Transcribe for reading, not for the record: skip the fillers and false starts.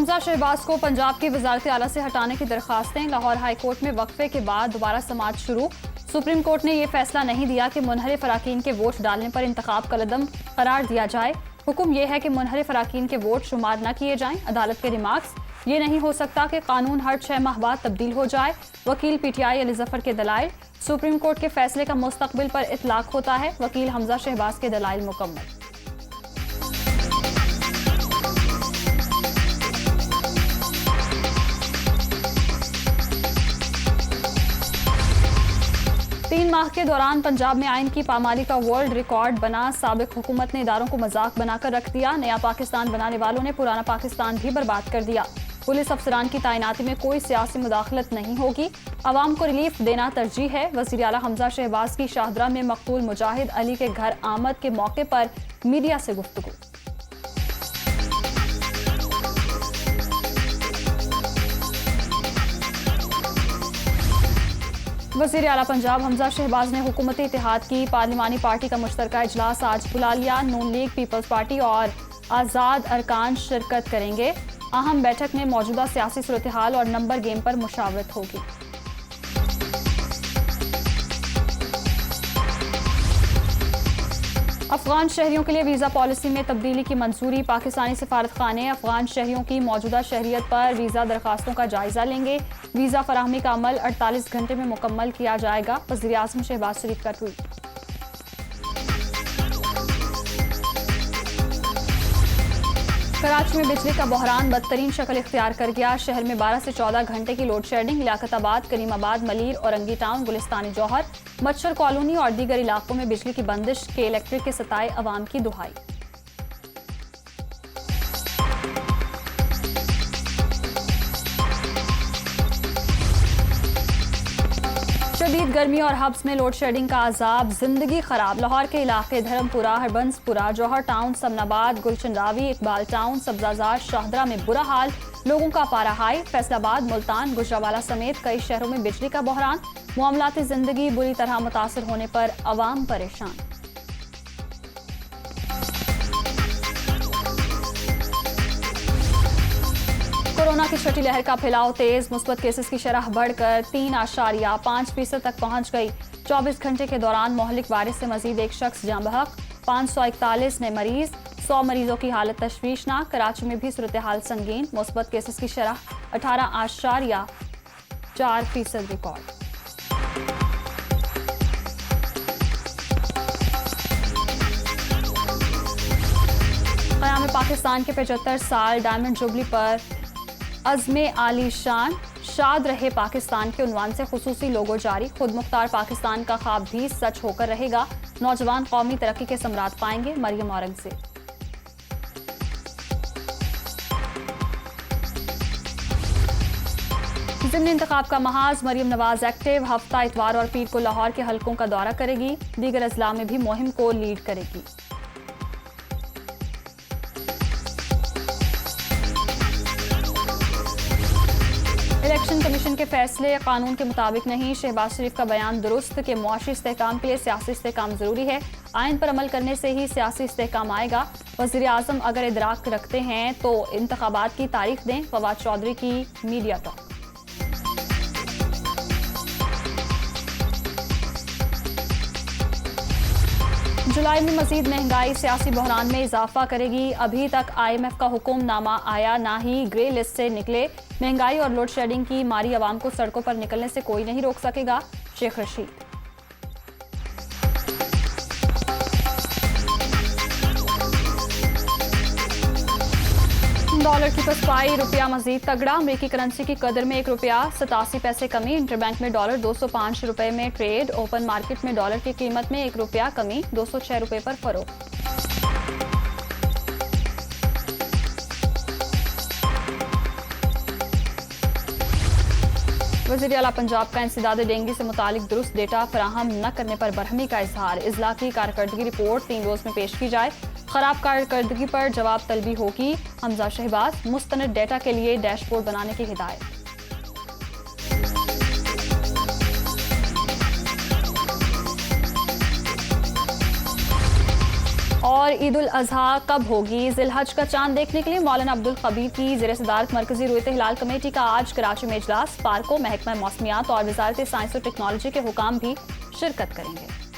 हमजा शहबाज को पंजाब की वजारत आला से हटाने की दरखास्तें। लाहौर हाई कोर्ट में वक्फे के बाद दोबारा समाअत शुरू। सुप्रीम कोर्ट ने यह फैसला नहीं दिया कि मुनहरिफ अराकीन के वोट डालने पर इंतखाब का कदम करार दिया जाए। हुक्म यह है कि मुनहरिफ अराकीन के वोट शुमार न किए जाएं। अदालत के रिमार्क्स, ये नहीं हो सकता कि कानून हर 6 माह बाद तब्दील हो जाए। वकील PTI अली जफर के दलाइल, सुप्रीम कोर्ट के फैसले का मुस्तकबिल पर इतलाक होता है। वकील हमजा शहबाज के दलाइल मुकम्मल। तीन माह के दौरान पंजाब में आइन की पामाली का वर्ल्ड रिकॉर्ड बना। साबिक हुकूमत ने इदारों को मजाक बनाकर रख दिया। नया पाकिस्तान बनाने वालों ने पुराना पाकिस्तान भी बर्बाद कर दिया। पुलिस अफसरान की तैनाती में कोई सियासी मुदाखलत नहीं होगी। अवाम को रिलीफ देना तरजीह है। वज़ीर आला हमजा शहबाज की शाहदरा में मकतूल मुजाहिद अली के घर आमद के मौके पर मीडिया से गुफ्तगू। वज़ीर आला पंजाब हमजा शहबाज ने हुकूमती इत्तेहाद की पार्लिमानी पार्टी का मुश्तरका इजलास आज बुला लिया। नून लीग, पीपल्स पार्टी और आज़ाद अरकान शिरकत करेंगे। अहम बैठक में मौजूदा सियासी सूरत हाल और नंबर गेम पर मुशावरत होगी। अफगान शहरियों के लिए वीज़ा पॉलिसी में तब्दीली की मंजूरी। पाकिस्तानी सिफारत खाने अफगान शहरियों की मौजूदा शहरियत पर वीज़ा दरखास्तों का जायजा लेंगे। वीज़ा फराहमी का अमल 48 घंटे में मुकम्मल किया जाएगा। वज़ीर आज़म शहबाज शरीफ का ट्वीट। कराची में बिजली का बहरान बदतरीन शक्ल इख्तियार कर गया। शहर में 12 से 14 घंटे की load shedding. Liaquatabad, Karimabad, Malir, Orangi town, Gulistan-e Jauhar, Machar colony और दीगर इलाकों में बिजली की बंदिश के इलेक्ट्रिक के सताए अवाम की दुहाई। शदीद गर्मी और हब्स में लोड शेडिंग का अजाब, जिंदगी खराब। लाहौर के इलाके धर्मपुरा, हरबंसपुरा, जौहर टाउन, समनाबाद, गुलशन रावी, इकबाल टाउन, सब्जाजार, शाहदरा में बुरा हाल। लोगों का पारा हाई। फैसलाबाद, मुल्तान, गुजरावाला समेत कई शहरों में बिजली का बहरान। मामलाती जिंदगी बुरी तरह मुतासर होने पर अवाम परेशान। कोरोना की छठी लहर का फैलाव तेज। मुस्बत केसेस की शरह बढ़कर 3.5% तक पहुंच गई। 24 घंटे के दौरान मोहलिक वायरस से मजीद एक शख्स जाँ बहक। 541 नए मरीज। 100 मरीजों की हालत तशवीशनाक। कराची में भी सूरत हाल संगीन। मुस्बत केसेस की शरह 18.4% रिकॉर्ड। क़याम पाकिस्तान के 75 साल डायमंड जुबली पर अज़्मे आली शान शाद रहे पाकिस्तान के उन्वान से खुसूसी लोगो जारी। खुद मुख्तार पाकिस्तान का ख्वाब भी सच होकर रहेगा। नौजवान कौमी तरक्की के सम्राट पाएंगे। मरियम औरंगज़ेब। ज़िमनी इंतखाब का महाज। मरियम नवाज एक्टिव। हफ्ता इतवार और पीर को लाहौर के हलकों का दौरा करेगी। दीगर अजला में भी मुहिम को लीड करेगी। इलेक्शन कमीशन के फैसले कानून के मुताबिक नहीं। शहबाज शरीफ का बयान दुरुस्त के मुआशी इस्तेहकाम के लिए सियासी इस्तेहकाम जरूरी है। आइन पर अमल करने से ही सियासी इस्तेहकाम आएगा। वज़ीर आज़म अगर इदराक रखते हैं तो इंतखाबात की तारीख दें। फवाद चौधरी की मीडिया टॉक। जुलाई में मजीद महंगाई सियासी बहरान में इजाफा करेगी। अभी तक IMF का हुक्मनामा आया, ना ही ग्रे लिस्ट से निकले। महंगाई और लोड शेडिंग की मारी अवाम को सड़कों पर निकलने से कोई नहीं रोक सकेगा। शेख रशीद। डॉलर की पसपाई, रुपया मजीद तगड़ा। अमेरिकी करेंसी की कदर में 1 रुपया 87 पैसे कमी। इंटरबैंक में डॉलर 205 रुपए में ट्रेड। ओपन मार्केट में डॉलर की कीमत में 1 रुपया कमी, 206 रुपए पर फरोख्त। वज़ीर आला पंजाब का इंसदाद डेंगू से मुतालिक दुरुस्त डेटा फराहम न करने पर बरहमी का इजहार। इजला की कारकर्दगी रिपोर्ट 3 रोज में पेश की जाए। खराब कारकर्दगी पर जवाब तलबी होगी। हमजा शहबाज। मुस्तनद डेटा के लिए डैशबोर्ड बनाने की हिदायत। और ईद उल अजहा कब होगी? जिलहज का चांद देखने के लिए मौलाना अब्दुल खबीर की ज़ेर सदारत मरकजी रुयत हिलाल कमेटी का आज कराची में इजलास। पार्कों, महकमा मौसमियात और वजारत साइंस और टेक्नोलॉजी के हुकाम भी शिरकत करेंगे।